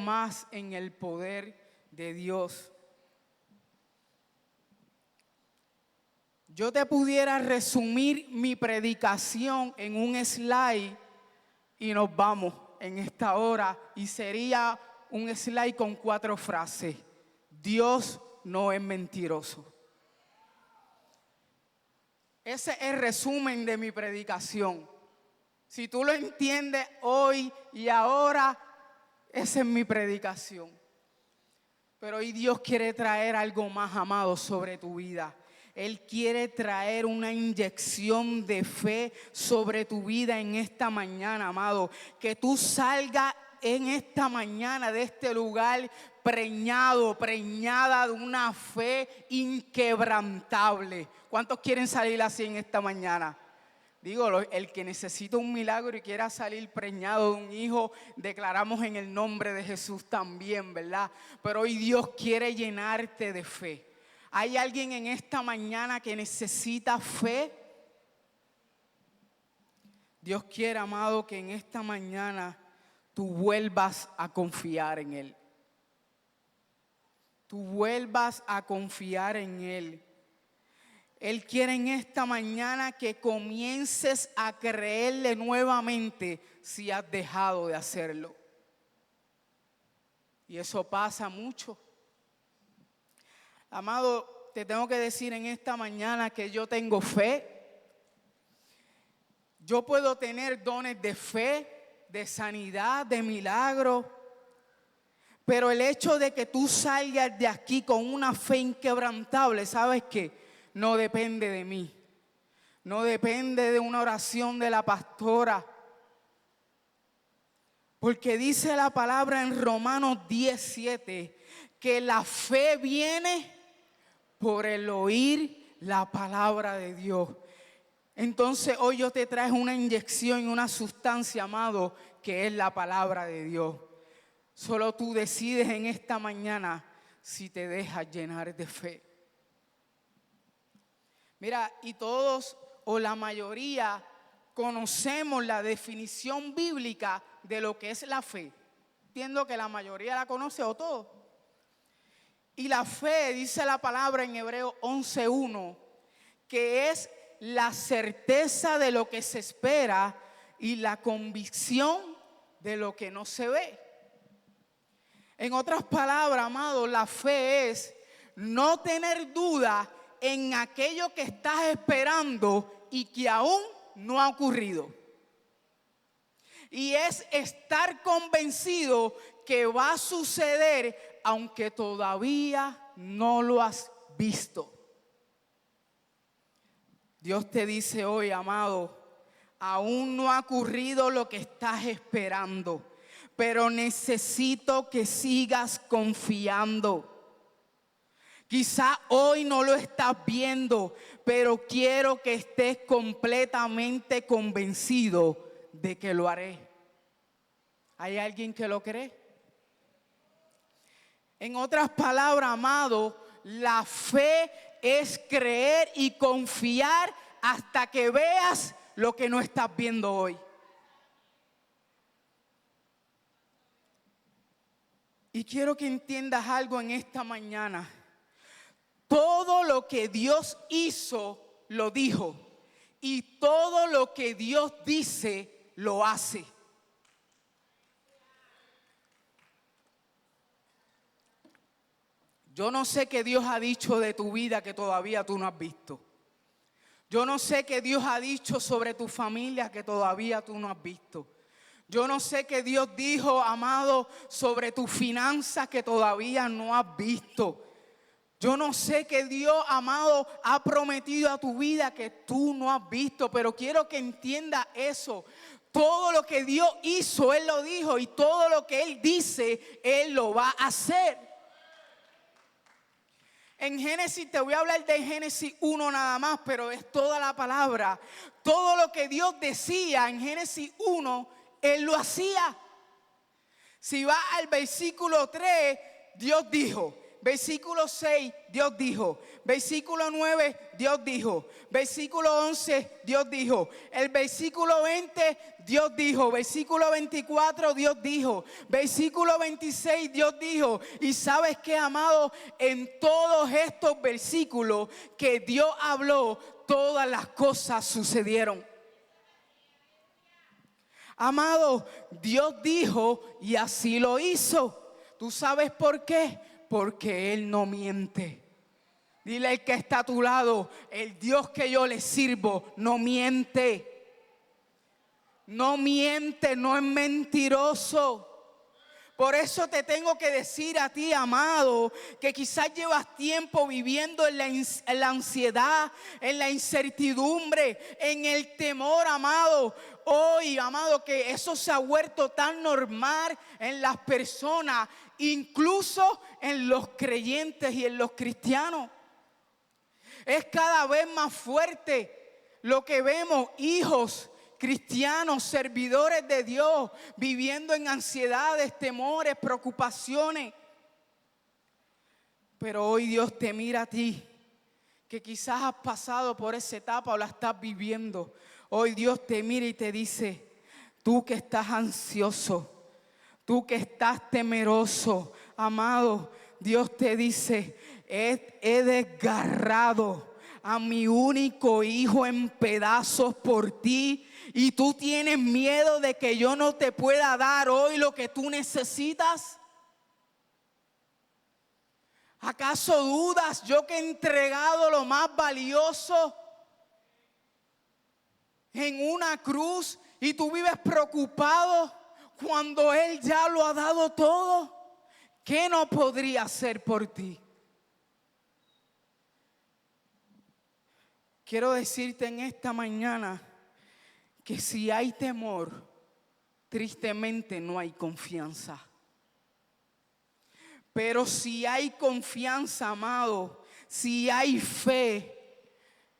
más en el poder de Dios. Yo te pudiera resumir mi predicación en un slide y nos vamos en esta hora, y sería un slide con 4 frases. Dios no es mentiroso. Ese es el resumen de mi predicación. Si tú lo entiendes hoy y ahora, esa es mi predicación. Pero hoy Dios quiere traer algo más, amado, sobre tu vida. Él quiere traer una inyección de fe sobre tu vida en esta mañana, amado. Que tú salgas en esta mañana de este lugar preñada de una fe inquebrantable. ¿Cuántos quieren salir así en esta mañana? Digo, el que necesita un milagro y quiera salir preñado de un hijo, declaramos en el nombre de Jesús también, ¿verdad? Pero hoy Dios quiere llenarte de fe. ¿Hay alguien en esta mañana que necesita fe? Dios quiere, amado, que en esta mañana tú vuelvas a confiar en Él. Tú vuelvas a confiar en Él. Él quiere en esta mañana que comiences a creerle nuevamente si has dejado de hacerlo. Y eso pasa mucho. Amado, te tengo que decir en esta mañana que yo tengo fe. Yo puedo tener dones de fe, de sanidad, de milagro. Pero el hecho de que tú salgas de aquí con una fe inquebrantable, ¿sabes qué? No depende de mí. No depende de una oración de la pastora. Porque dice la palabra en Romanos 10:7 que la fe viene por el oír la palabra de Dios. Entonces hoy yo te traigo una inyección y una sustancia, amado, que es la palabra de Dios. Solo tú decides en esta mañana si te dejas llenar de fe. Mira, y todos o la mayoría conocemos la definición bíblica de lo que es la fe. Entiendo que la mayoría la conoce o todo. Y la fe, dice la palabra en Hebreos 11:1, que es la certeza de lo que se espera y la convicción de lo que no se ve. En otras palabras, amado, la fe es no tener duda en aquello que estás esperando y que aún no ha ocurrido. Y es estar convencido que va a suceder aunque todavía no lo has visto. Dios te dice hoy, amado, aún no ha ocurrido lo que estás esperando, pero necesito que sigas confiando. Quizá hoy no lo estás viendo, pero quiero que estés completamente convencido de que lo haré. ¿Hay alguien que lo cree? En otras palabras, amado, la fe es creer y confiar hasta que veas lo que no estás viendo hoy. Y quiero que entiendas algo en esta mañana. Todo lo que Dios hizo, lo dijo. Y todo lo que Dios dice, lo hace. Yo no sé qué Dios ha dicho de tu vida que todavía tú no has visto. Yo no sé qué Dios ha dicho sobre tu familia que todavía tú no has visto. Yo no sé qué Dios dijo, amado, sobre tus finanzas que todavía no has visto. Yo no sé qué Dios, amado, ha prometido a tu vida que tú no has visto, pero quiero que entiendas eso. Todo lo que Dios hizo, Él lo dijo, y todo lo que Él dice, Él lo va a hacer. En Génesis, te voy a hablar de Génesis 1 nada más, pero es toda la palabra. Todo lo que Dios decía en Génesis 1, Él lo hacía. Si vas al versículo 3, Dios dijo: Versículo 6, Dios dijo. Versículo 9, Dios dijo. Versículo 11, Dios dijo. El versículo 20, Dios dijo. Versículo 24, Dios dijo. Versículo 26, Dios dijo. Y sabes qué, amado, en todos estos versículos que Dios habló, todas las cosas sucedieron. Amado, Dios dijo y así lo hizo. ¿Tú sabes por qué? Porque Él no miente. Dile al que está a tu lado: el Dios que yo le sirvo no miente. No miente, no es mentiroso. Por eso te tengo que decir a ti, amado, que quizás llevas tiempo viviendo en la ansiedad, en la incertidumbre, en el temor, amado. Hoy, amado, que eso se ha vuelto tan normal en las personas, incluso en los creyentes y en los cristianos. Es cada vez más fuerte lo que vemos, hijos cristianos, servidores de Dios, viviendo en ansiedades, temores, preocupaciones. Pero hoy Dios te mira a ti, que quizás has pasado por esa etapa o la estás viviendo. Hoy Dios te mira y te dice: tú que estás ansioso, tú que estás temeroso, amado, Dios te dice: he desgarrado a mi único hijo en pedazos por ti, y tú tienes miedo de que yo no te pueda dar hoy lo que tú necesitas. ¿Acaso dudas yo que he entregado lo más valioso en una cruz y tú vives preocupado cuando Él ya lo ha dado todo? ¿Qué no podría hacer por ti? Quiero decirte en esta mañana que si hay temor, tristemente no hay confianza. Pero si hay confianza, amado, si hay fe,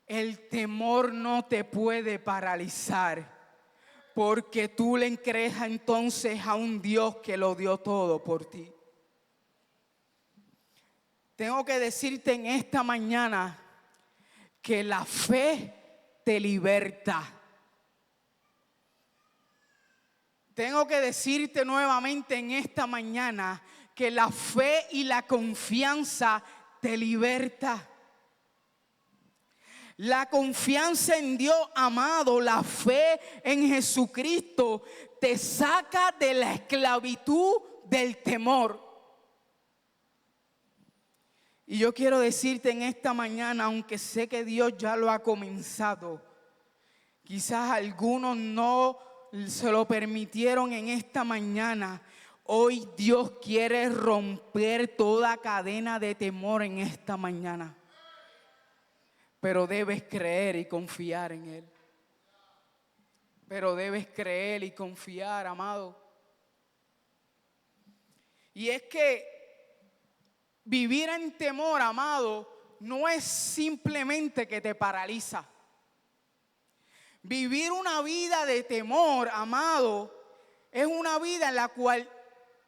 el temor no te puede paralizar, porque tú le crees entonces a un Dios que lo dio todo por ti. Tengo que decirte en esta mañana que la fe te liberta. Tengo que decirte nuevamente en esta mañana que la fe y la confianza te liberta. La confianza en Dios, amado, la fe en Jesucristo te saca de la esclavitud del temor. Y yo quiero decirte en esta mañana, aunque sé que Dios ya lo ha comenzado, quizás algunos no se lo permitieron en esta mañana. Hoy Dios quiere romper toda cadena de temor en esta mañana. Pero debes creer y confiar en Él. Pero debes creer y confiar, amado. Y es que vivir en temor, amado, no es simplemente que te paraliza. Vivir una vida de temor, amado, es una vida en la cual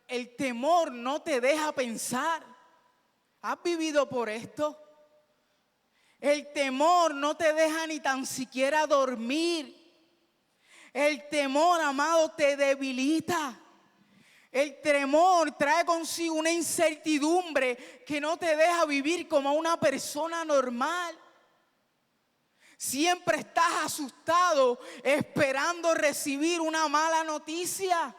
el temor no te deja pensar. ¿Has vivido por esto? El temor no te deja ni tan siquiera dormir. El temor, amado, te debilita. El temor trae consigo una incertidumbre que no te deja vivir como una persona normal. Siempre estás asustado, esperando recibir una mala noticia.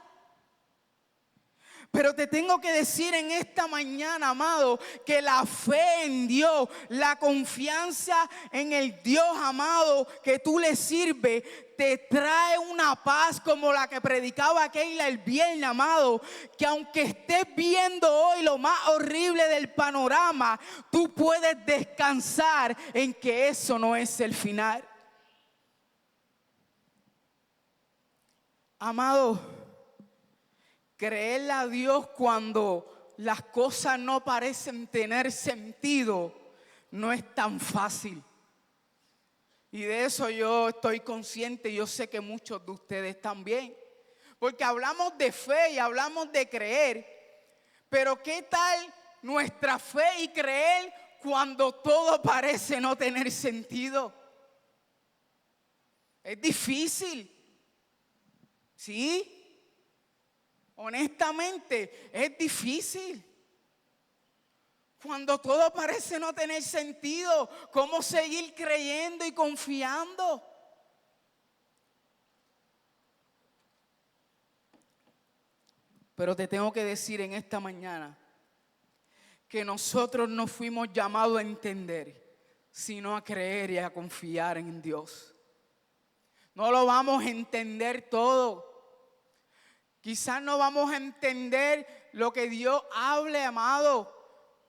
Pero te tengo que decir en esta mañana, amado, que la fe en Dios, la confianza en el Dios, amado, que tú le sirves, te trae una paz como la que predicaba Keila el viernes, amado. Que aunque estés viendo hoy lo más horrible del panorama, tú puedes descansar en que eso no es el final. Amado, creerle a Dios cuando las cosas no parecen tener sentido no es tan fácil. Y de eso yo estoy consciente y yo sé que muchos de ustedes también. Porque hablamos de fe y hablamos de creer. Pero ¿qué tal nuestra fe y creer cuando todo parece no tener sentido? Es difícil, ¿sí? Honestamente, es difícil. Cuando todo parece no tener sentido, ¿cómo seguir creyendo y confiando? Pero te tengo que decir en esta mañana que nosotros no fuimos llamados a entender, sino a creer y a confiar en Dios. No lo vamos a entender todo. Quizás no vamos a entender lo que Dios hable, amado.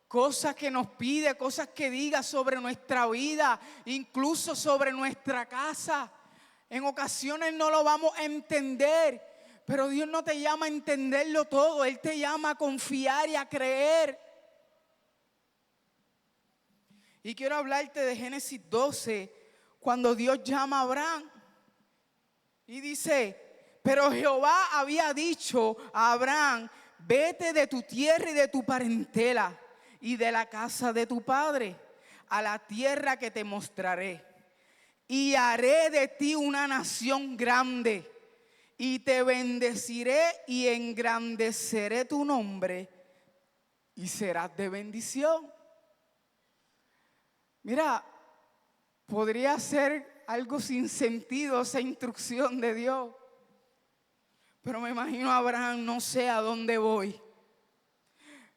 Cosas que nos pide, cosas que diga sobre nuestra vida, incluso sobre nuestra casa. En ocasiones no lo vamos a entender, pero Dios no te llama a entenderlo todo. Él te llama a confiar y a creer. Y quiero hablarte de Génesis 12, cuando Dios llama a Abraham. Y dice, pero Jehová había dicho a Abraham, vete de tu tierra y de tu parentela y de la casa de tu padre, a la tierra que te mostraré. Y haré de ti una nación grande, y te bendeciré y engrandeceré tu nombre, y serás de bendición. Mira, podría ser algo sin sentido esa instrucción de Dios. Pero me imagino a Abraham, no sé a dónde voy.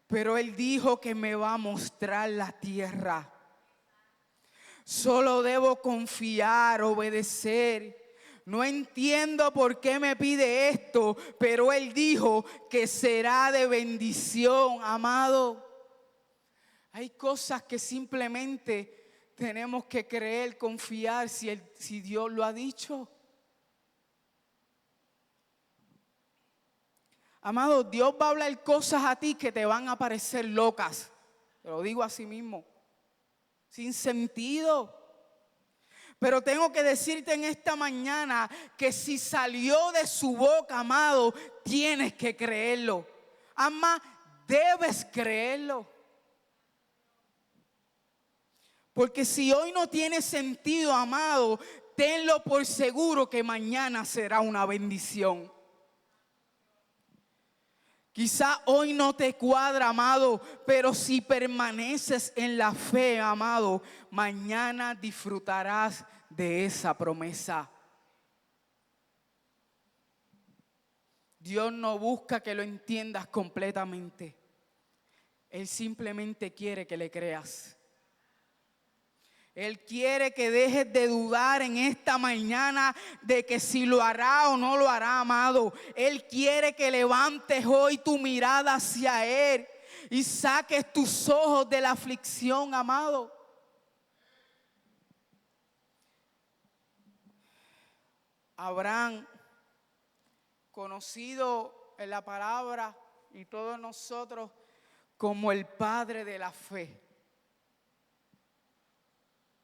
Pero él dijo que me va a mostrar la tierra. Solo debo confiar, obedecer. No entiendo por qué me pide esto, pero él dijo que será de bendición, amado. Hay cosas que simplemente tenemos que creer, confiar si Dios lo ha dicho. Amado, Dios va a hablar cosas a ti que te van a parecer locas. Te lo digo así mismo. Sin sentido. Pero tengo que decirte en esta mañana que si salió de su boca, amado, tienes que creerlo. Ama, debes creerlo. Porque si hoy no tiene sentido, amado, tenlo por seguro que mañana será una bendición. Quizá hoy no te cuadra, amado, pero si permaneces en la fe, amado, mañana disfrutarás de esa promesa. Dios no busca que lo entiendas completamente. Él simplemente quiere que le creas. Él quiere que dejes de dudar en esta mañana de que si lo hará o no lo hará, amado. Él quiere que levantes hoy tu mirada hacia Él y saques tus ojos de la aflicción, amado. Abraham, conocido en la palabra y todos nosotros como el padre de la fe.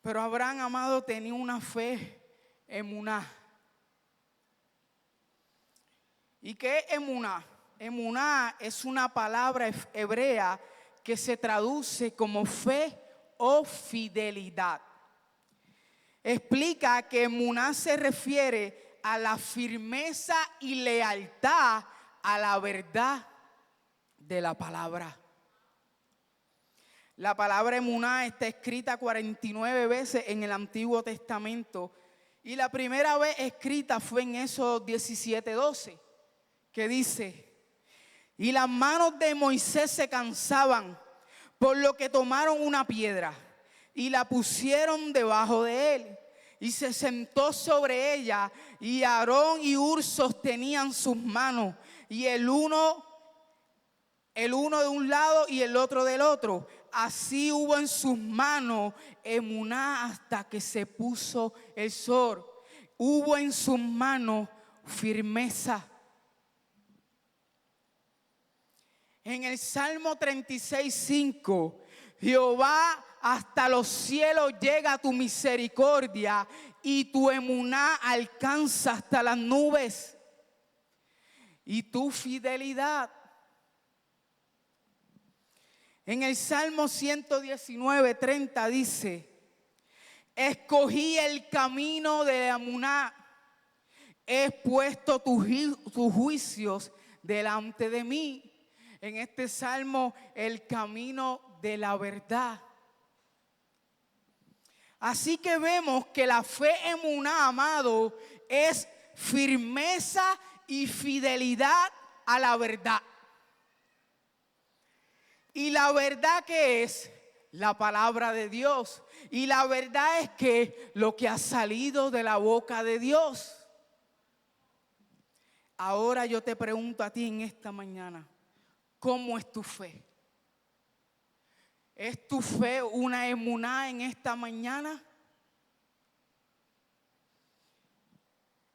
Pero Abraham, amado, tenía una fe, emuná. ¿Y qué es emuná? Emuná es una palabra hebrea que se traduce como fe o fidelidad. Explica que emuná se refiere a la firmeza y lealtad a la verdad de la palabra. La palabra emuná está escrita 49 veces en el Antiguo Testamento. Y la primera vez escrita fue en Éxodo 17:12, que dice: y las manos de Moisés se cansaban, por lo que tomaron una piedra y la pusieron debajo de él. Y se sentó sobre ella, y Aarón y Hur sostenían sus manos, y el uno de un lado y el otro del otro. Así hubo en sus manos emuná hasta que se puso el sol. Hubo en sus manos firmeza. En el Salmo 36:5, Jehová, hasta los cielos llega tu misericordia y tu emuná alcanza hasta las nubes. Y tu fidelidad. En el Salmo 119:30 dice: escogí el camino de Amuná, he puesto tus juicios delante de mí. En este salmo, el camino de la verdad. Así que vemos que la fe emuná, amado, es firmeza y fidelidad a la verdad. Y la verdad que es la palabra de Dios. Y la verdad es que lo que ha salido de la boca de Dios. Ahora yo te pregunto a ti en esta mañana, ¿cómo es tu fe? ¿Es tu fe una emuná en esta mañana?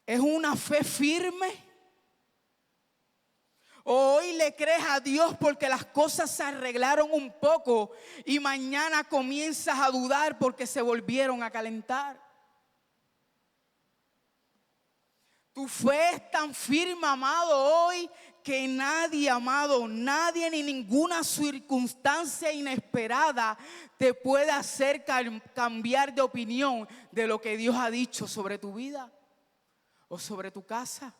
¿Es una fe firme? ¿O hoy le crees a Dios porque las cosas se arreglaron un poco y mañana comienzas a dudar porque se volvieron a calentar? Tu fe es tan firme, amado, hoy que nadie, amado, nadie ni ninguna circunstancia inesperada te puede hacer cambiar de opinión de lo que Dios ha dicho sobre tu vida o sobre tu casa.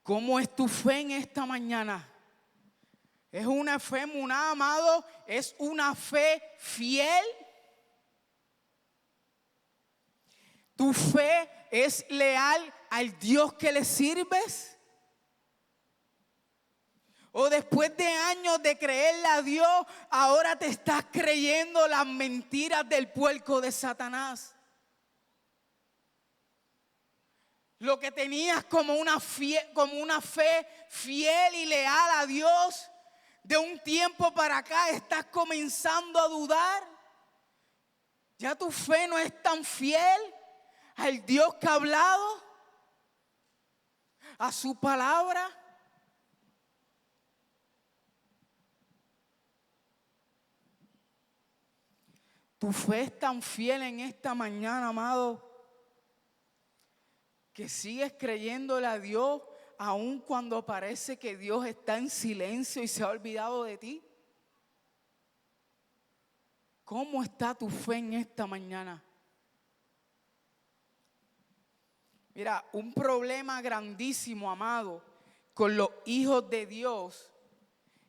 ¿Cómo es tu fe en esta mañana? ¿Es una fe emuná, amado? ¿Es una fe fiel? ¿Tu fe es leal al Dios que le sirves? ¿O después de años de creerle a Dios, ahora te estás creyendo las mentiras del puerco de Satanás? Lo que tenías como una fe fiel y leal a Dios, de un tiempo para acá estás comenzando a dudar. Ya tu fe no es tan fiel al Dios que ha hablado, a su palabra. Tu fe es tan fiel en esta mañana, amado, que sigues creyéndole a Dios aun cuando parece que Dios está en silencio y se ha olvidado de ti. ¿Cómo está tu fe en esta mañana? Mira, un problema grandísimo, amado, con los hijos de Dios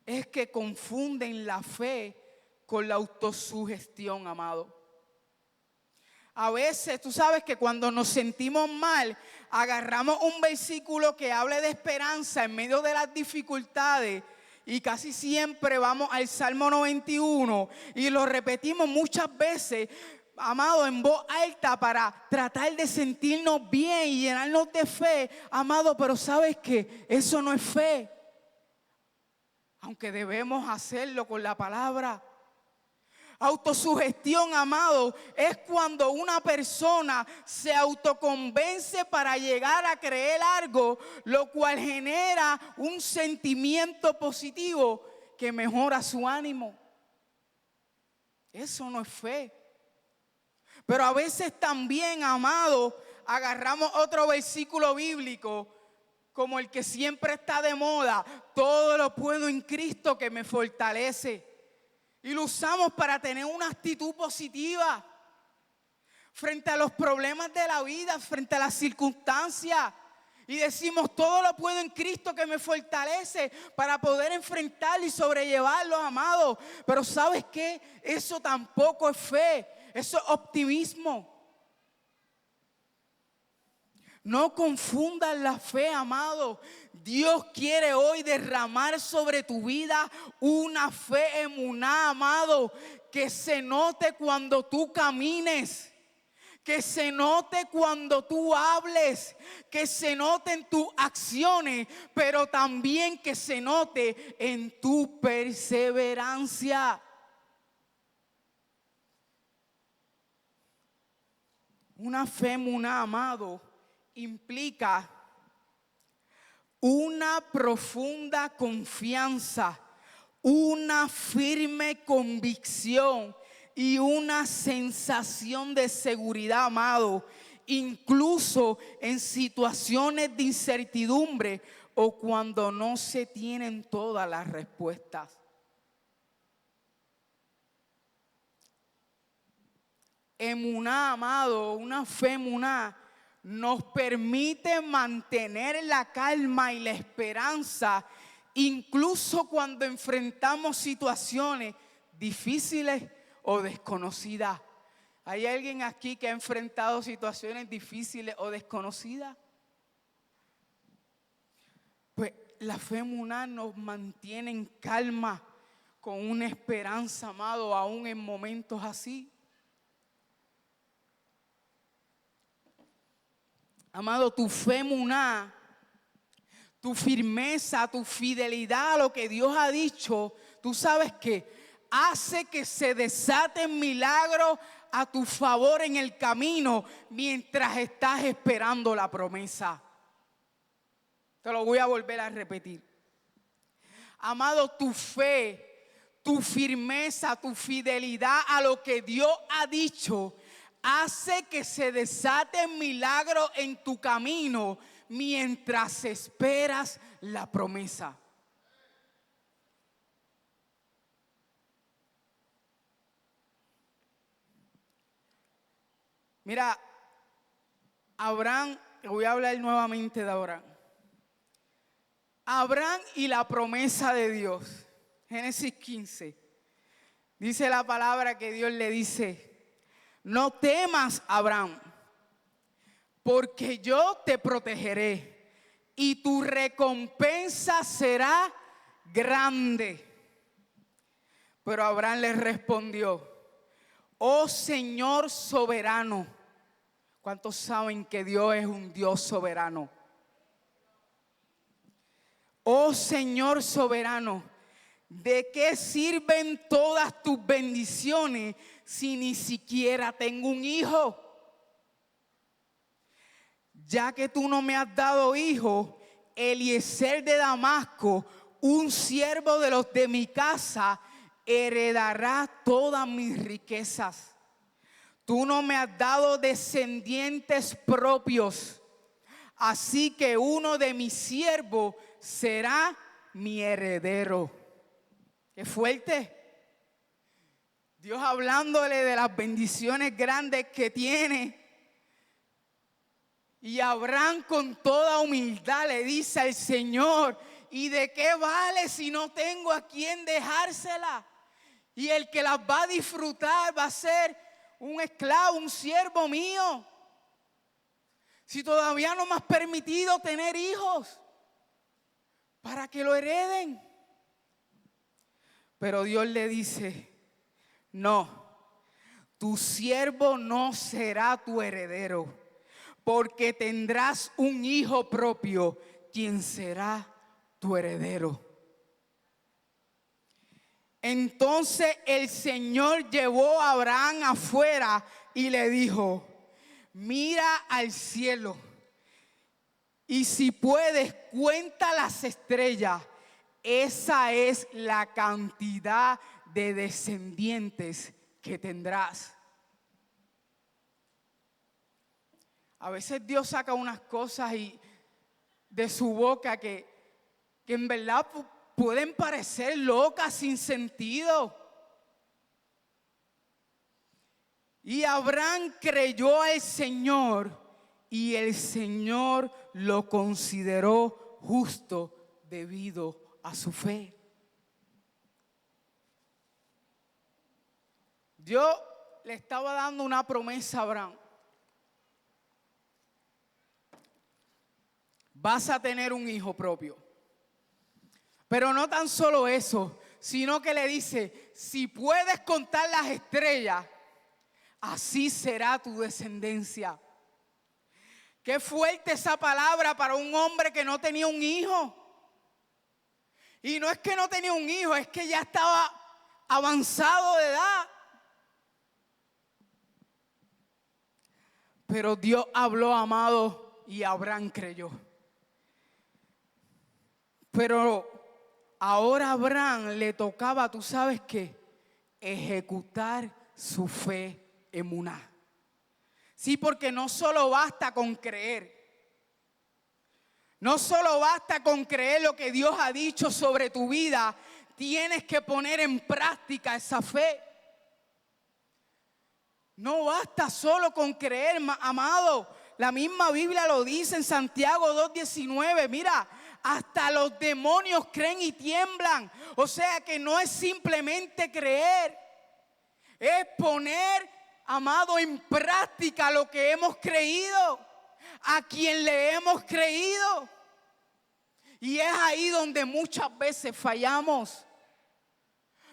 es que confunden la fe con la autosugestión, amado. A veces, tú sabes que cuando nos sentimos mal, agarramos un versículo que hable de esperanza en medio de las dificultades y casi siempre vamos al Salmo 91 y lo repetimos muchas veces, amado, en voz alta para tratar de sentirnos bien y llenarnos de fe, amado, pero sabes que eso no es fe, aunque debemos hacerlo con la palabra. Autosugestión, amado, es cuando una persona se autoconvence para llegar a creer algo, lo cual genera un sentimiento positivo que mejora su ánimo. Eso no es fe. Pero a veces también, amado, agarramos otro versículo bíblico como el que siempre está de moda: todo lo puedo en Cristo que me fortalece. Y lo usamos para tener una actitud positiva frente a los problemas de la vida, frente a las circunstancias. Y decimos, todo lo puedo en Cristo que me fortalece para poder enfrentarlo y sobrellevarlo, amado. Pero ¿sabes qué? Eso tampoco es fe, eso es optimismo. No confundan la fe, amado. Dios quiere hoy derramar sobre tu vida una fe emuná, amado, que se note cuando tú camines, que se note cuando tú hables, que se note en tus acciones, pero también que se note en tu perseverancia. Una fe emuná, amado, implica una profunda confianza, una firme convicción y una sensación de seguridad, amado, incluso en situaciones de incertidumbre o cuando no se tienen todas las respuestas. Emuná, amado, una fe emuná, nos permite mantener la calma y la esperanza, incluso cuando enfrentamos situaciones difíciles o desconocidas. ¿Hay alguien aquí que ha enfrentado situaciones difíciles o desconocidas? Pues la fe emuná nos mantiene en calma, con una esperanza, amado, aún en momentos así. Amado, tu fe emuná, tu firmeza, tu fidelidad a lo que Dios ha dicho, tú sabes que hace que se desaten milagros a tu favor en el camino mientras estás esperando la promesa. Te lo voy a volver a repetir. Amado, tu fe, tu firmeza, tu fidelidad a lo que Dios ha dicho hace que se desaten milagros en tu camino mientras esperas la promesa. Mira, Abraham, voy a hablar nuevamente de Abraham. Abraham y la promesa de Dios. Génesis 15. Dice la palabra que Dios le dice: no temas, Abraham, porque yo te protegeré y tu recompensa será grande. Pero Abraham le respondió: oh Señor soberano. ¿Cuántos saben que Dios es un Dios soberano? Oh Señor soberano, ¿de qué sirven todas tus bendiciones si ni siquiera tengo un hijo? Ya que tú no me has dado hijo, Eliezer de Damasco, un siervo de los de mi casa, heredará todas mis riquezas. Tú no me has dado descendientes propios, así que uno de mis siervos será mi heredero. ¡Qué fuerte! Dios hablándole de las bendiciones grandes que tiene. Y Abraham con toda humildad le dice al Señor: ¿y de qué vale si no tengo a quién dejársela? Y el que las va a disfrutar va a ser un esclavo, un siervo mío. Si todavía no me has permitido tener hijos para que lo hereden. Pero Dios le dice: no, tu siervo no será tu heredero, porque tendrás un hijo propio, quien será tu heredero. Entonces el Señor llevó a Abraham afuera y le dijo: mira al cielo y si puedes, cuenta las estrellas. Esa es la cantidad de descendientes que tendrás. A veces Dios saca unas cosas de su boca que en verdad pueden parecer locas, sin sentido. Y Abraham creyó al Señor y el Señor lo consideró justo debido a su fe. Dios le estaba dando una promesa a Abraham. Vas a tener un hijo propio. Pero no tan solo eso, sino que le dice: si puedes contar las estrellas, así será tu descendencia. Qué fuerte esa palabra para un hombre que no tenía un hijo. Y no es que no tenía un hijo, es que ya estaba avanzado de edad. Pero Dios habló, amado, y Abraham creyó. Pero ahora a Abraham le tocaba, ¿tú sabes qué? Ejecutar su fe emuná. Sí, porque no solo basta con creer. No solo basta con creer lo que Dios ha dicho sobre tu vida. Tienes que poner en práctica esa fe. No basta solo con creer, amado. La misma Biblia lo dice en Santiago 2:19. Mira, hasta los demonios creen y tiemblan. O sea que no es simplemente creer. Es poner, amado, en práctica lo que hemos creído. A quien le hemos creído. Y es ahí donde muchas veces fallamos.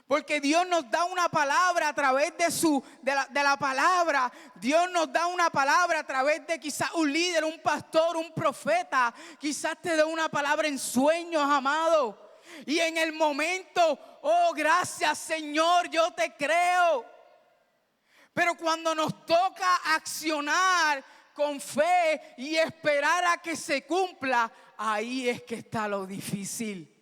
Porque Dios nos da una palabra a través de la palabra. Dios nos da una palabra a través de quizás un líder, un pastor, un profeta. Quizás te dé una palabra en sueños, amado. Y en el momento, oh, gracias Señor, yo te creo. Pero cuando nos toca accionar con fe y esperar a que se cumpla, ahí es que está lo difícil.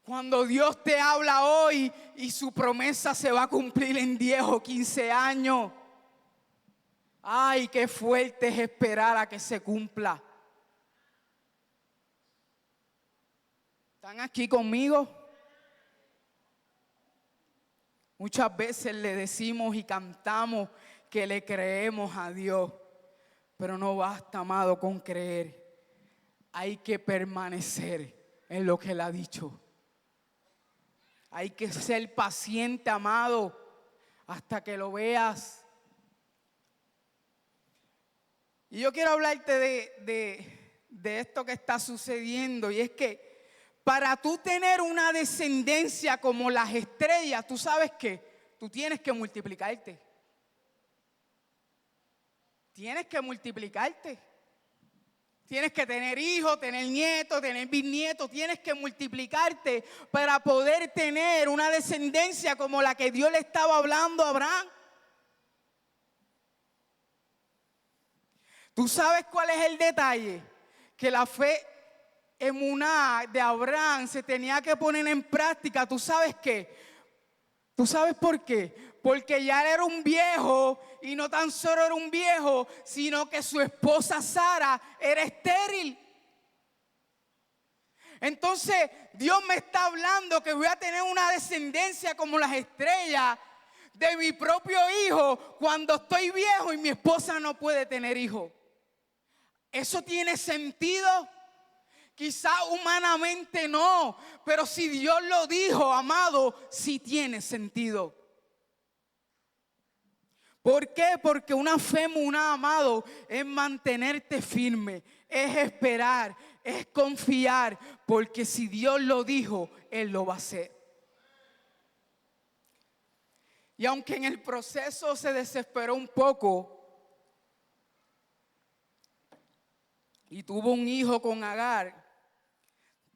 Cuando Dios te habla hoy y su promesa se va a cumplir en 10 o 15 años. Ay, qué fuerte es esperar a que se cumpla. ¿Están aquí conmigo? Muchas veces le decimos y cantamos que le creemos a Dios, pero no basta, amado, con creer. Hay que permanecer en lo que Él ha dicho. Hay que ser paciente, amado, hasta que lo veas. Y yo quiero hablarte de esto que está sucediendo, y es que para tú tener una descendencia como las estrellas, tú sabes que tú tienes que multiplicarte. Tienes que multiplicarte. Tienes que tener hijos, tener nietos, tener bisnietos. Tienes que multiplicarte para poder tener una descendencia como la que Dios le estaba hablando a Abraham. ¿Tú sabes cuál es el detalle? Que la fe emuná de Abraham se tenía que poner en práctica. ¿Tú sabes qué? ¿Tú sabes por qué? Porque ya él era un viejo, y no tan solo era un viejo, sino que su esposa Sara era estéril. Entonces Dios me está hablando que voy a tener una descendencia como las estrellas de mi propio hijo cuando estoy viejo y mi esposa no puede tener hijo. ¿Eso tiene sentido? Quizá humanamente no, pero si Dios lo dijo, amado, sí tiene sentido. ¿Por qué? Porque una fe emuná, amado, es mantenerte firme, es esperar, es confiar, porque si Dios lo dijo, Él lo va a hacer. Y aunque en el proceso se desesperó un poco y tuvo un hijo con Agar,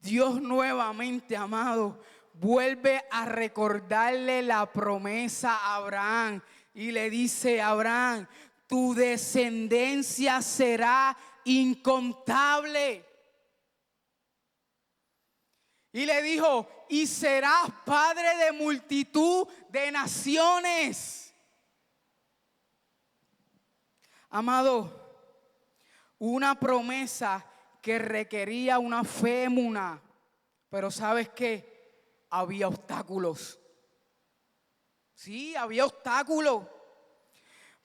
Dios nuevamente, amado, vuelve a recordarle la promesa a Abraham y le dice a Abraham: tu descendencia será incontable. Y le dijo: y serás padre de multitud de naciones. Amado, una promesa que requería una fe emuná, pero ¿sabes qué? Había obstáculos. Sí, había obstáculos.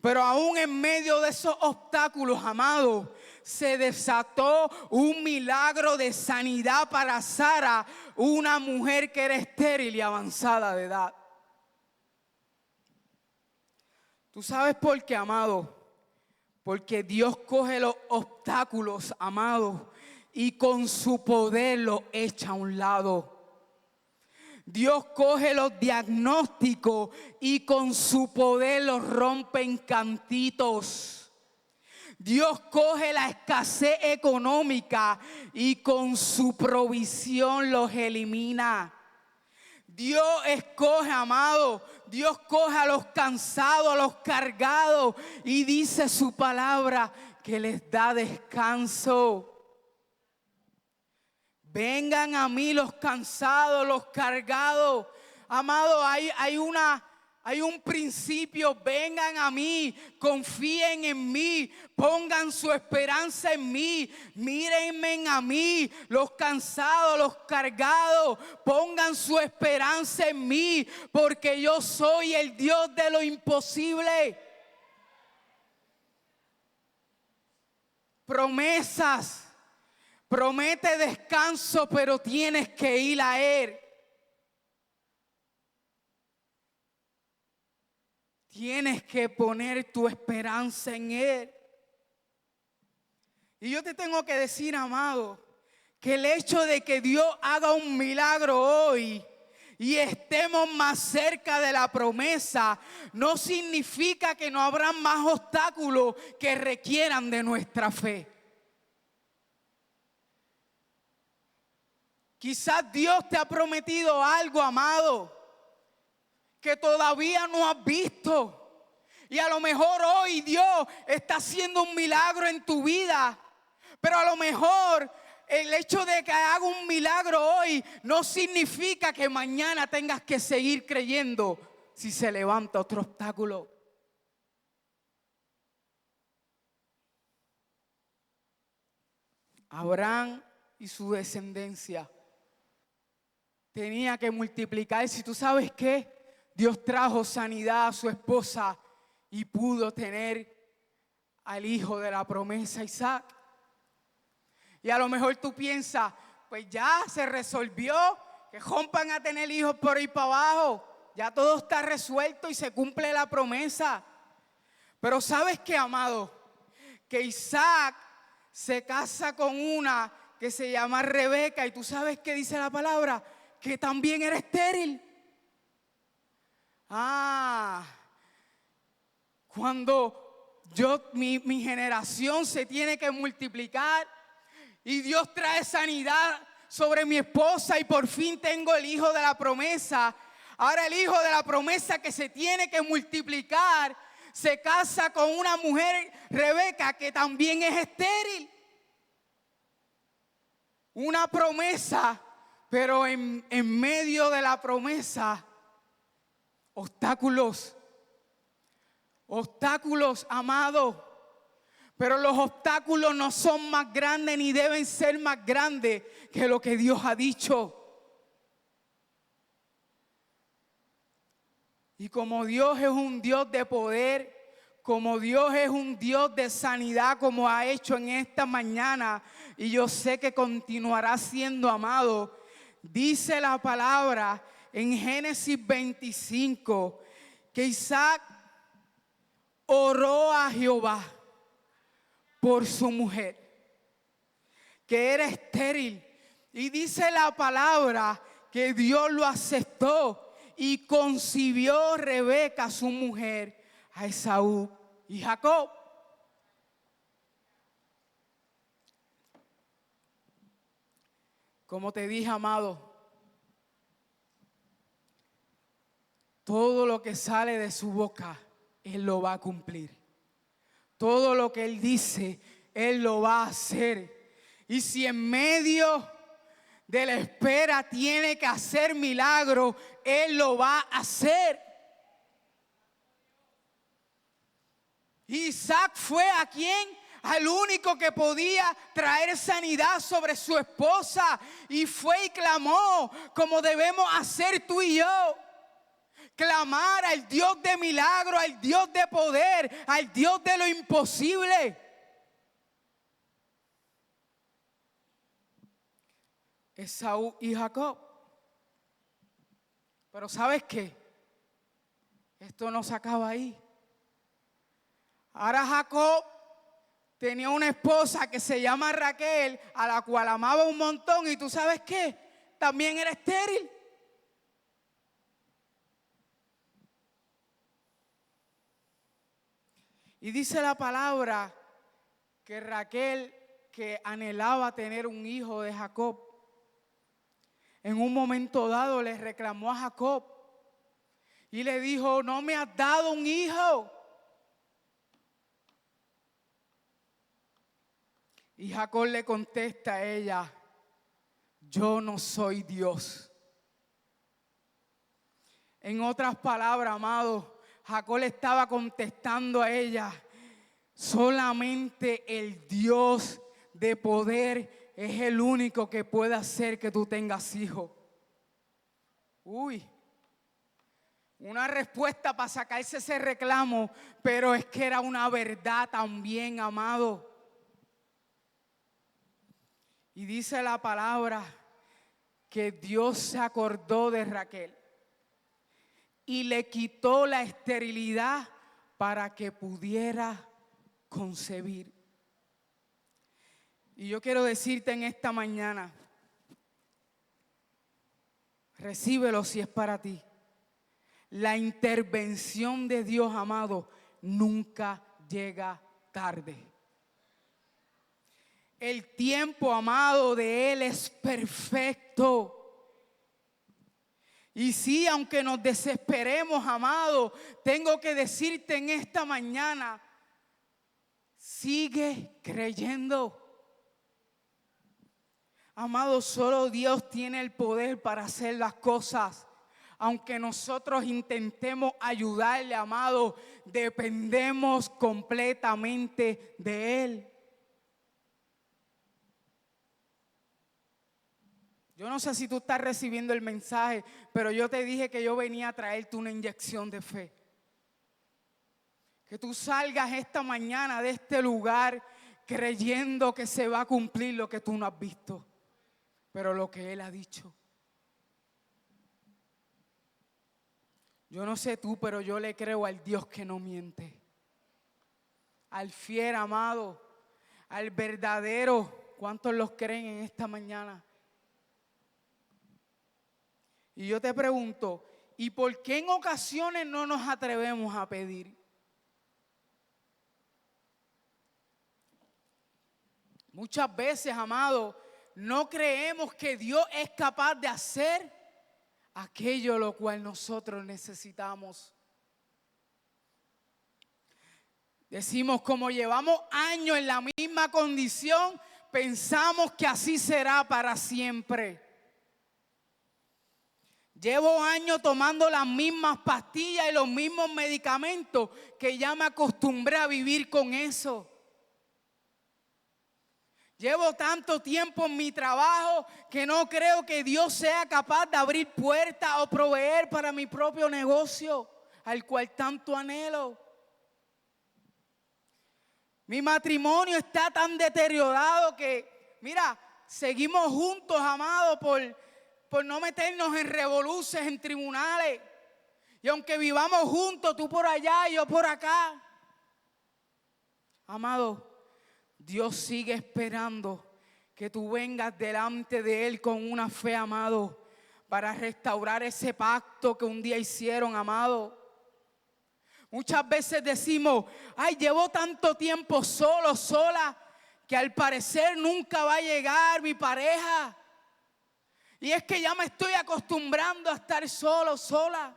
Pero aún en medio de esos obstáculos, amado, se desató un milagro de sanidad para Sara, una mujer que era estéril y avanzada de edad. ¿Tú sabes por qué, amado? Porque Dios coge los obstáculos, amado, y con su poder los echa a un lado. Dios coge los diagnósticos y con su poder los rompe en cantitos. Dios coge la escasez económica y con su provisión los elimina. Dios escoge, amado, Dios coge a los cansados, a los cargados, y dice su palabra que les da descanso. Vengan a mí los cansados, los cargados. Amado, hay Hay un principio: vengan a mí, confíen en mí, pongan su esperanza en mí, mírenme a mí, los cansados, los cargados, pongan su esperanza en mí, porque yo soy el Dios de lo imposible. Promesas, promete descanso, pero tienes que ir a Él. Tienes que poner tu esperanza en Él. Y yo te tengo que decir, amado, que el hecho de que Dios haga un milagro hoy y estemos más cerca de la promesa, no significa que no habrá más obstáculos que requieran de nuestra fe. Quizás Dios te ha prometido algo, amado, que todavía no has visto. Y a lo mejor hoy Dios está haciendo un milagro en tu vida. Pero a lo mejor el hecho de que haga un milagro hoy no significa que mañana tengas que seguir creyendo si se levanta otro obstáculo. Abraham y su descendencia tenía que multiplicarse. ¿Y tú sabes qué? Dios trajo sanidad a su esposa y pudo tener al hijo de la promesa, Isaac. Y a lo mejor tú piensas, pues ya se resolvió, que rompan a tener hijos por ahí para abajo. Ya todo está resuelto y se cumple la promesa. Pero ¿sabes qué, amado? Que Isaac se casa con una que se llama Rebeca. Y tú sabes qué dice la palabra, que también era estéril. Cuando mi generación se tiene que multiplicar y Dios trae sanidad sobre mi esposa y por fin tengo el hijo de la promesa. Ahora el hijo de la promesa que se tiene que multiplicar se casa con una mujer, Rebeca, que también es estéril. Una promesa, pero en medio de la promesa, obstáculos, amado. Pero los obstáculos no son más grandes ni deben ser más grandes que lo que Dios ha dicho. Y como Dios es un Dios de poder, como Dios es un Dios de sanidad, como ha hecho en esta mañana, y yo sé que continuará siendo, amado, dice la palabra en Génesis 25, que Isaac oró a Jehová por su mujer, que era estéril. Y dice la palabra que Dios lo aceptó y concibió Rebeca, su mujer, a Esaú y Jacob. Como te dije, amado, todo lo que sale de su boca, Él lo va a cumplir. Todo lo que Él dice, Él lo va a hacer. Y si en medio de la espera tiene que hacer milagro, Él lo va a hacer. Isaac fue a quien, al único que podía traer sanidad sobre su esposa, y fue y clamó como debemos hacer tú y yo. Clamar al Dios de milagro, al Dios de poder, al Dios de lo imposible. Esaú y Jacob. Pero ¿sabes qué? Esto no se acaba ahí. Ahora Jacob tenía una esposa que se llama Raquel, a la cual amaba un montón, y ¿tú sabes qué? También era estéril. Y dice la palabra que Raquel, que anhelaba tener un hijo de Jacob, en un momento dado le reclamó a Jacob y le dijo, no me has dado un hijo. Y Jacob le contesta a ella, yo no soy Dios. En otras palabras, amado, Jacob le estaba contestando a ella: solamente el Dios de poder es el único que puede hacer que tú tengas hijos. Uy, una respuesta para sacarse ese reclamo, pero es que era una verdad también, amado. Y dice la palabra que Dios se acordó de Raquel y le quitó la esterilidad para que pudiera concebir. Y yo quiero decirte en esta mañana, recíbelo si es para ti. La intervención de Dios, amado, nunca llega tarde. El tiempo, amado, de Él es perfecto. Y sí, aunque nos desesperemos, amado, tengo que decirte en esta mañana, sigue creyendo. Amado, solo Dios tiene el poder para hacer las cosas. Aunque nosotros intentemos ayudarle, amado, dependemos completamente de Él. Yo no sé si tú estás recibiendo el mensaje, pero yo te dije que yo venía a traerte una inyección de fe. Que tú salgas esta mañana de este lugar creyendo que se va a cumplir lo que tú no has visto, pero lo que Él ha dicho. Yo no sé tú, pero yo le creo al Dios que no miente. Al fiel, amado, al verdadero. ¿Cuántos los creen en esta mañana? Y yo te pregunto, ¿y por qué en ocasiones no nos atrevemos a pedir? Muchas veces, amado, no creemos que Dios es capaz de hacer aquello lo cual nosotros necesitamos. Decimos, como llevamos años en la misma condición, pensamos que así será para siempre. Llevo años tomando las mismas pastillas y los mismos medicamentos que ya me acostumbré a vivir con eso. Llevo tanto tiempo en mi trabajo que no creo que Dios sea capaz de abrir puertas o proveer para mi propio negocio, al cual tanto anhelo. Mi matrimonio está tan deteriorado que, mira, seguimos juntos, amados, por no meternos en revoluciones, en tribunales. Y aunque vivamos juntos, tú por allá y yo por acá, amado, Dios sigue esperando que tú vengas delante de Él con una fe, amado, para restaurar ese pacto que un día hicieron, amado. Muchas veces decimos, ay, llevo tanto tiempo solo, sola, que al parecer nunca va a llegar mi pareja. Y es que ya me estoy acostumbrando a estar solo, sola.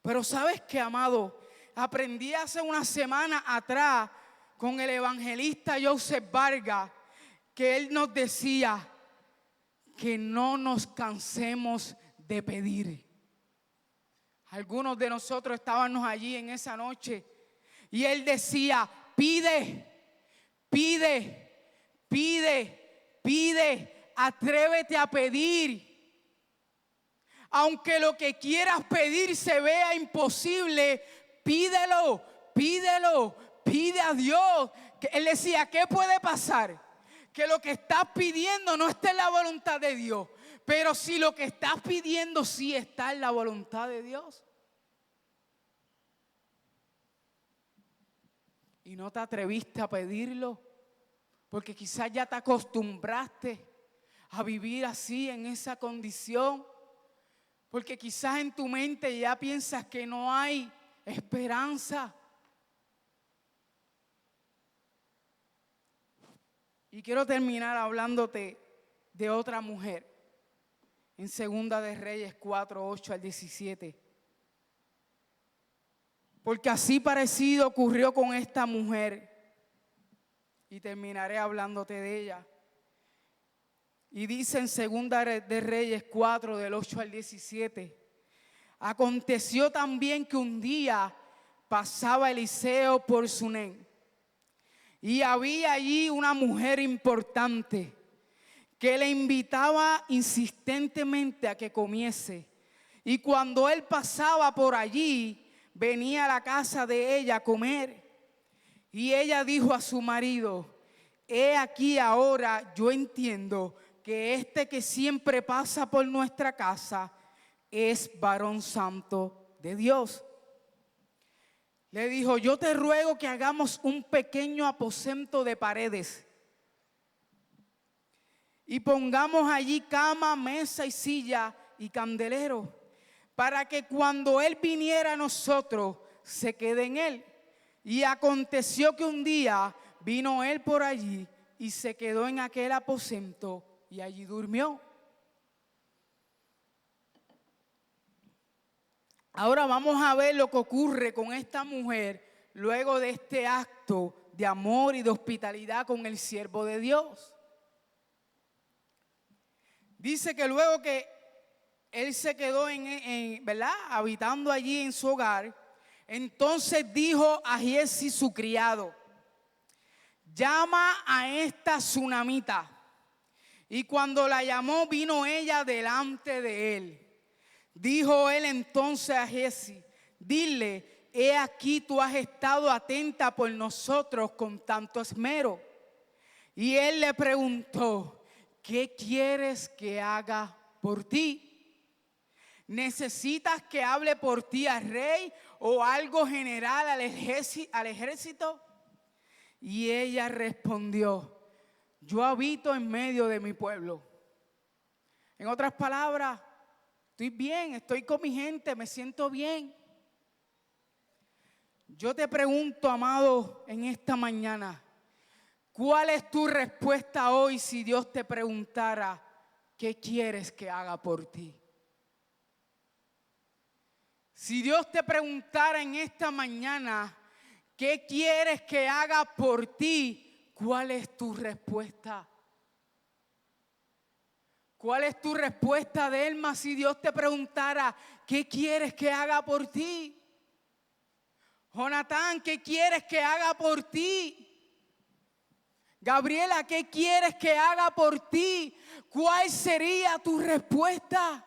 Pero ¿sabes qué, amado? Aprendí hace una semana atrás con el evangelista Joseph Vargas, que él nos decía que no nos cansemos de pedir. Algunos de nosotros estábamos allí en esa noche y él decía, pide, pide, pide, pide, atrévete a pedir. Aunque lo que quieras pedir se vea imposible, pídelo, pídelo. Pide a Dios. Él decía, ¿qué puede pasar? Que lo que estás pidiendo no esté en la voluntad de Dios. Pero si lo que estás pidiendo sí está en la voluntad de Dios. Y no te atreviste a pedirlo. Porque quizás ya te acostumbraste a vivir así, en esa condición. Porque quizás en tu mente ya piensas que no hay esperanza. Y quiero terminar hablándote de otra mujer. En 2 de Reyes 4, 8 al 17. Porque así parecido ocurrió con esta mujer. Y terminaré hablándote de ella. Y dice en 2 de Reyes 4, del 8 al 17. Aconteció también que un día pasaba Eliseo por Sunén, y había allí una mujer importante que le invitaba insistentemente a que comiese. Y cuando él pasaba por allí, venía a la casa de ella a comer. Y ella dijo a su marido: he aquí ahora yo entiendo que este que siempre pasa por nuestra casa es varón santo de Dios. Le dijo: yo te ruego que hagamos un pequeño aposento de paredes y pongamos allí cama, mesa y silla y candelero, para que cuando él viniera a nosotros se quede en él. Y aconteció que un día vino él por allí y se quedó en aquel aposento y allí durmió. Ahora vamos a ver lo que ocurre con esta mujer luego de este acto de amor y de hospitalidad con el siervo de Dios. Dice que luego que él se quedó ¿verdad?, habitando allí en su hogar, entonces dijo a Giezi su criado: llama a esta tsunamita. Y cuando la llamó, vino ella delante de él. Dijo él entonces a Giezi: dile, he aquí tú has estado atenta por nosotros con tanto esmero. Y él le preguntó: ¿qué quieres que haga por ti? ¿Necesitas que hable por ti al rey o algo general al ejército? Y ella respondió: yo habito en medio de mi pueblo. En otras palabras, estoy bien, estoy con mi gente, me siento bien. Yo te pregunto, amado, en esta mañana, ¿cuál es tu respuesta hoy si Dios te preguntara qué quieres que haga por ti? Si Dios te preguntara en esta mañana qué quieres que haga por ti, ¿cuál es tu respuesta? ¿Cuál es tu respuesta, Delma, si Dios te preguntara qué quieres que haga por ti? Jonatán, ¿qué quieres que haga por ti? Gabriela, ¿qué quieres que haga por ti? ¿Cuál sería tu respuesta?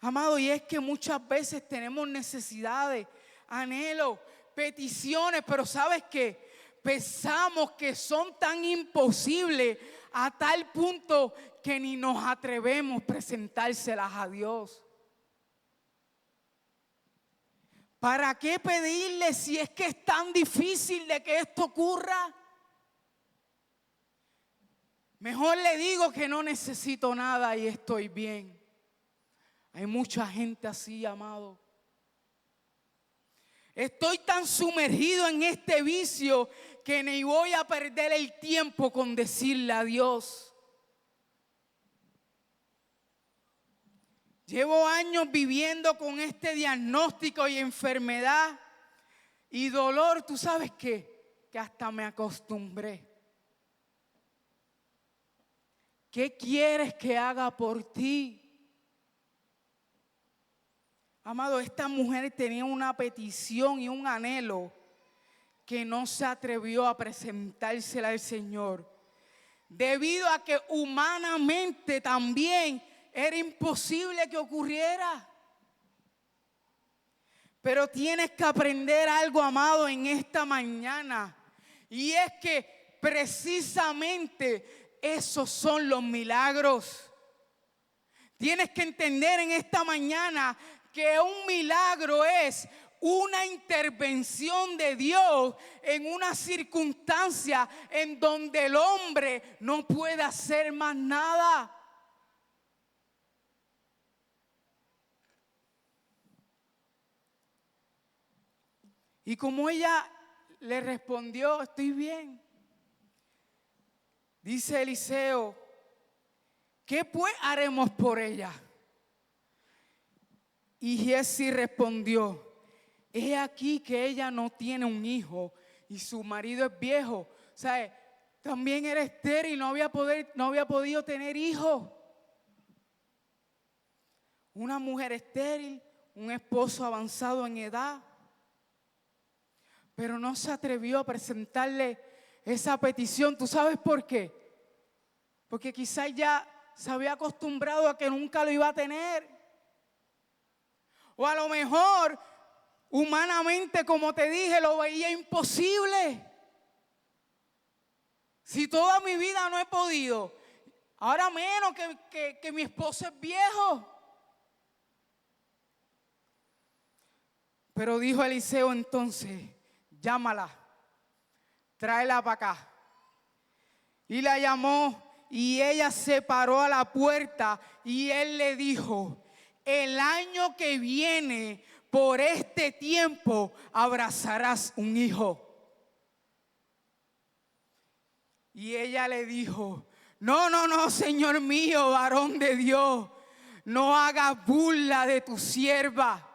Amado, y es que muchas veces tenemos necesidades, anhelos, peticiones, pero ¿sabes qué? Pensamos que son tan imposibles a tal punto que ni nos atrevemos a presentárselas a Dios. ¿Para qué pedirle si es que es tan difícil de que esto ocurra? Mejor le digo que no necesito nada y estoy bien. Hay mucha gente así, amado. Estoy tan sumergido en este vicio que ni voy a perder el tiempo con decirle a Dios. Llevo años viviendo con este diagnóstico y enfermedad y dolor. ¿Tú sabes qué? Que hasta me acostumbré. ¿Qué quieres que haga por ti? Amado, esta mujer tenía una petición y un anhelo que no se atrevió a presentársela al Señor, debido a que humanamente también era imposible que ocurriera. Pero tienes que aprender algo, amado, en esta mañana, y es que precisamente esos son los milagros. Tienes que entender en esta mañana que un milagro es una intervención de Dios en una circunstancia en donde el hombre no puede hacer más nada. Y como ella le respondió: estoy bien. Dice Eliseo: ¿qué pues haremos por ella? Y Giezi respondió: he aquí que ella no tiene un hijo y su marido es viejo. O sea, también era estéril, no había podido tener hijos. Una mujer estéril, un esposo avanzado en edad, pero no se atrevió a presentarle esa petición. ¿Tú sabes por qué? Porque quizás ya se había acostumbrado a que nunca lo iba a tener. O a lo mejor, humanamente, como te dije, lo veía imposible. Si toda mi vida no he podido, ahora menos que mi esposo es viejo. Pero dijo Eliseo entonces, llámala, tráela para acá. Y la llamó y ella se paró a la puerta y él le dijo, el año que viene por este tiempo abrazarás un hijo. Y ella le dijo, no, Señor mío, varón de Dios, no hagas burla de tu sierva.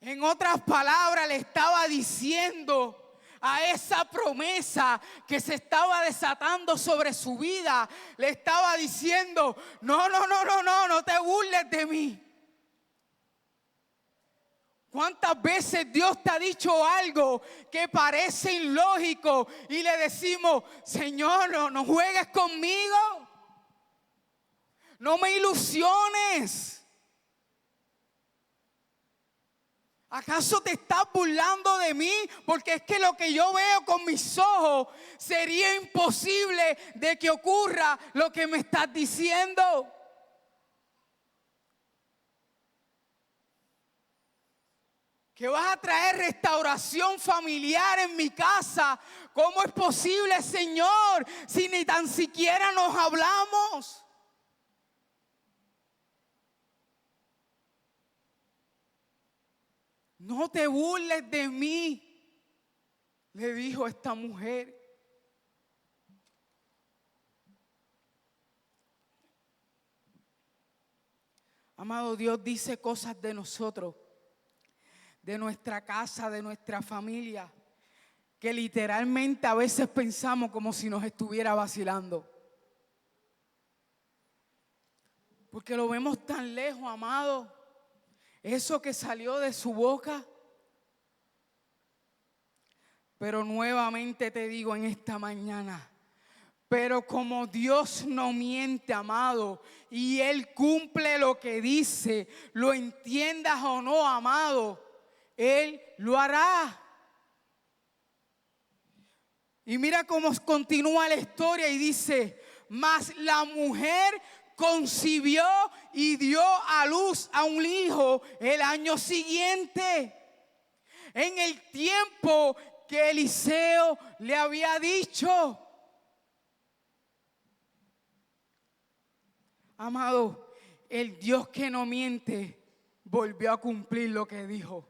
En otras palabras, le estaba diciendo a esa promesa que se estaba desatando sobre su vida, le estaba diciendo, no te burles de mí. ¿Cuántas veces Dios te ha dicho algo que parece ilógico y le decimos, Señor, no juegues conmigo, no me ilusiones? ¿Acaso te estás burlando de mí? Porque es que lo que yo veo con mis ojos sería imposible de que ocurra lo que me estás diciendo. Que vas a traer restauración familiar en mi casa. ¿Cómo es posible, Señor, si ni tan siquiera nos hablamos? No te burles de mí, le dijo esta mujer. Amado, Dios dice cosas de nosotros, de nuestra casa, de nuestra familia, que literalmente a veces pensamos como si nos estuviera vacilando. Porque lo vemos tan lejos, amado. Eso que salió de su boca. Pero nuevamente te digo en esta mañana, pero como Dios no miente, amado, y Él cumple lo que dice, lo entiendas o no, amado, Él lo hará. Y mira cómo continúa la historia y dice, mas la mujer concibió y dio a luz a un hijo el año siguiente, en el tiempo que Eliseo le había dicho. Amado, el Dios que no miente volvió a cumplir lo que dijo.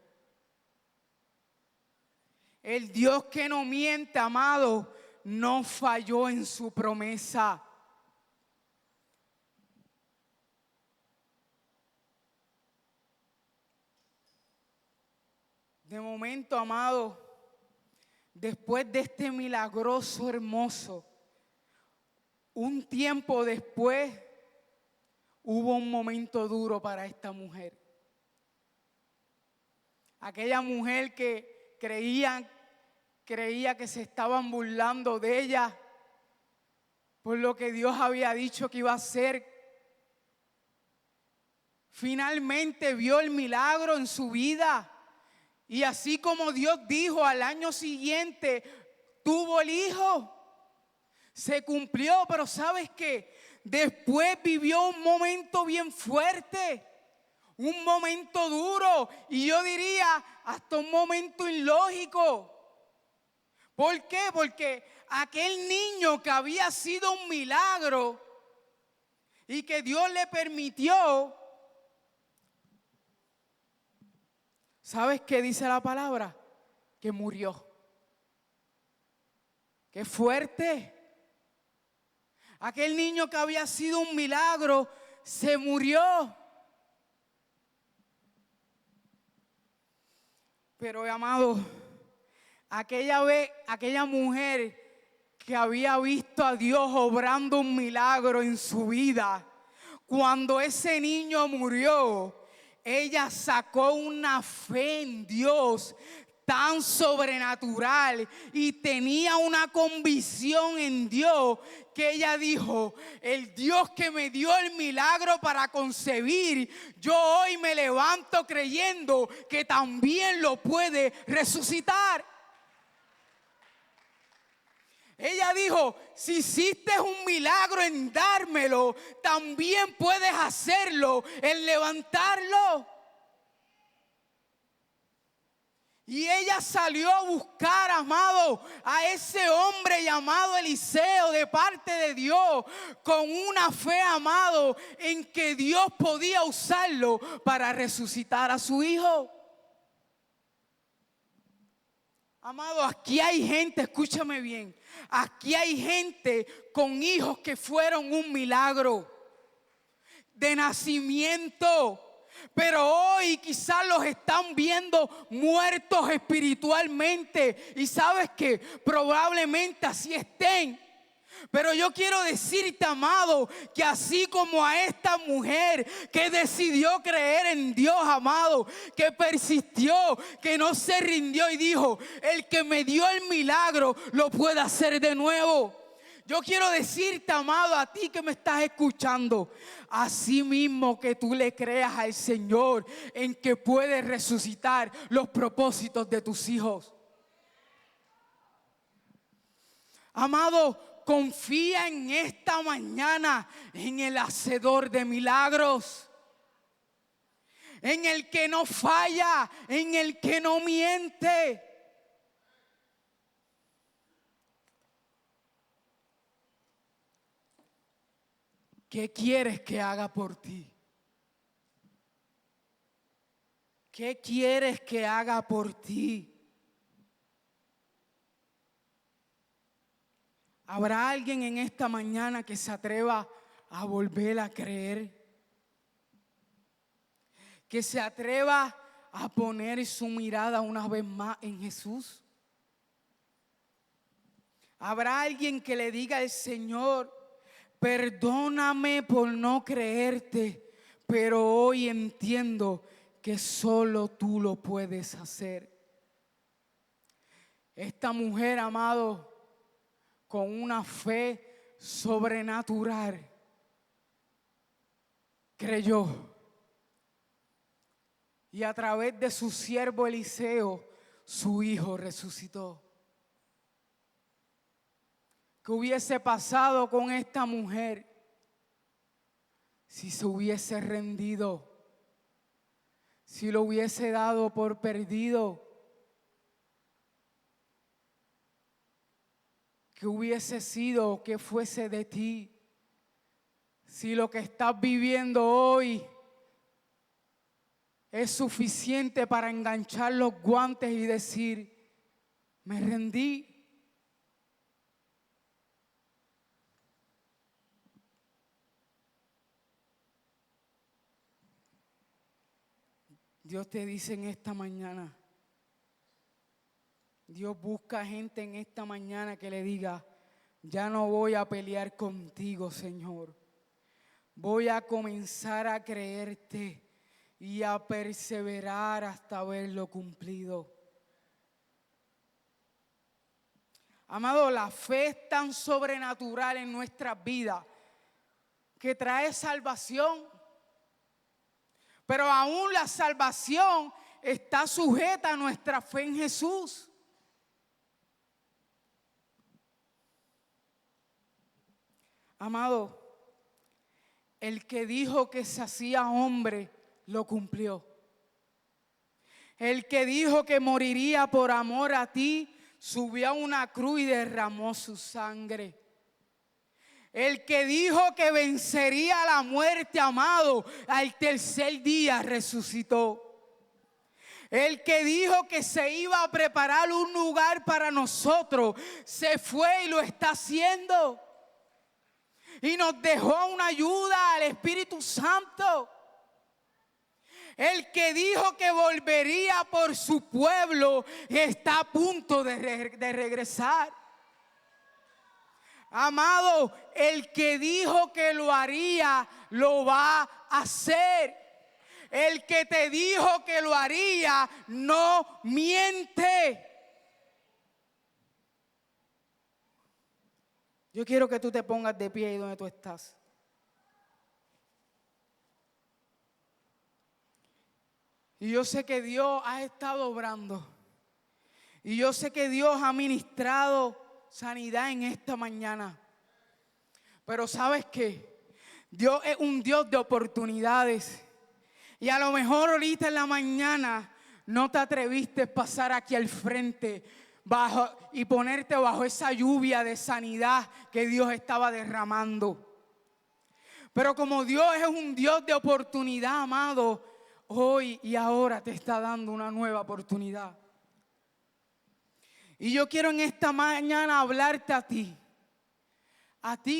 El Dios que no miente, amado, no falló en su promesa. De momento, amado, después de este milagroso, hermoso, un tiempo después, hubo un momento duro para esta mujer. Aquella mujer que creía que se estaban burlando de ella por lo que Dios había dicho que iba a hacer. Finalmente vio el milagro en su vida. Y así como Dios dijo, al año siguiente tuvo el hijo. Se cumplió, pero ¿sabes qué? Después vivió un momento bien fuerte, un momento duro, y yo diría hasta un momento ilógico. ¿Por qué? Porque aquel niño que había sido un milagro y que Dios le permitió, ¿sabes qué dice la palabra? Que murió. ¡Qué fuerte! Aquel niño que había sido un milagro se murió. Pero, amado, aquella mujer que había visto a Dios obrando un milagro en su vida, Cuando ese niño murió, ella sacó una fe en Dios tan sobrenatural y tenía una convicción en Dios que ella dijo: el Dios que me dio el milagro para concebir, yo hoy me levanto creyendo que también lo puede resucitar. Ella dijo: si hiciste un milagro en dármelo, también puedes hacerlo en levantarlo. Y ella salió a buscar, amado, a ese hombre llamado Eliseo de parte de Dios, con una fe, amado, en que Dios podía usarlo para resucitar a su hijo. Amado, aquí hay gente, escúchame bien, aquí hay gente con hijos que fueron un milagro de nacimiento. Pero hoy quizás los están viendo muertos espiritualmente. Y sabes que probablemente así estén. Pero yo quiero decirte, amado, que así como a esta mujer que decidió creer en Dios, amado, que persistió, que no se rindió y dijo: el que me dio el milagro lo puede hacer de nuevo. Yo quiero decirte, amado, a ti que me estás escuchando, así mismo que tú le creas al Señor en que puede resucitar los propósitos de tus hijos. Amado, confía en esta mañana en el hacedor de milagros, en el que no falla, en el que no miente. ¿Qué quieres que haga por ti? ¿Qué quieres que haga por ti? ¿Habrá alguien en esta mañana que se atreva a volver a creer? Que se atreva a poner su mirada una vez más en Jesús. ¿Habrá alguien que le diga al Señor: perdóname por no creerte, pero hoy entiendo que solo tú lo puedes hacer? Esta mujer, amado, con una fe sobrenatural, creyó. Y a través de su siervo Eliseo, su hijo resucitó. ¿Qué hubiese pasado con esta mujer si se hubiese rendido? Si lo hubiese dado por perdido. ¿Qué hubiese sido, qué fuese de ti si lo que estás viviendo hoy es suficiente para enganchar los guantes y decir: me rendí? Dios te dice en esta mañana, Dios busca gente en esta mañana que le diga: ya no voy a pelear contigo, Señor. Voy a comenzar a creerte y a perseverar hasta verlo cumplido. Amado, la fe es tan sobrenatural en nuestras vidas que trae salvación. Pero aún la salvación está sujeta a nuestra fe en Jesús. Amado, el que dijo que se hacía hombre, lo cumplió. El que dijo que moriría por amor a ti, subió a una cruz y derramó su sangre. El que dijo que vencería la muerte, amado, al tercer día resucitó. El que dijo que se iba a preparar un lugar para nosotros, se fue y lo está haciendo. Y nos dejó una ayuda al Espíritu Santo. El que dijo que volvería por su pueblo está a punto de regresar. Amado, el que dijo que lo haría, lo va a hacer. El que te dijo que lo haría, no miente. Yo quiero que tú te pongas de pie ahí donde tú estás. Y yo sé que Dios ha estado obrando. Y yo sé que Dios ha ministrado sanidad en esta mañana. Pero ¿sabes qué? Dios es un Dios de oportunidades. Y a lo mejor ahorita en la mañana no te atreviste a pasar aquí al frente y ponerte bajo esa lluvia de sanidad que Dios estaba derramando. Pero como Dios es un Dios de oportunidad, amado, hoy y ahora te está dando una nueva oportunidad. Y yo quiero en esta mañana hablarte a ti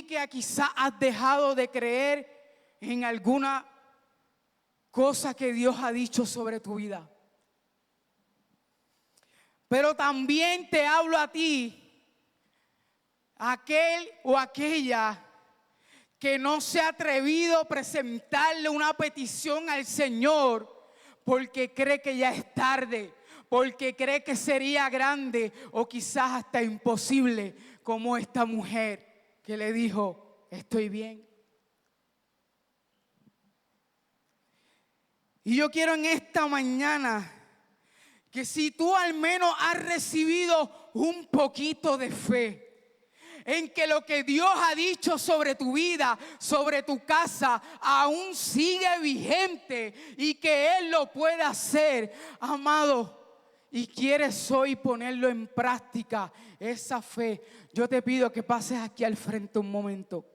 que quizás has dejado de creer en alguna cosa que Dios ha dicho sobre tu vida. Pero también te hablo a ti, aquel o aquella que no se ha atrevido a presentarle una petición al Señor porque cree que ya es tarde, porque cree que sería grande o quizás hasta imposible, como esta mujer que le dijo, estoy bien. Y yo quiero en esta mañana que si tú al menos has recibido un poquito de fe en que lo que Dios ha dicho sobre tu vida, sobre tu casa, aún sigue vigente y que Él lo puede hacer, amado, y quieres hoy ponerlo en práctica, esa fe, yo te pido que pases aquí al frente un momento.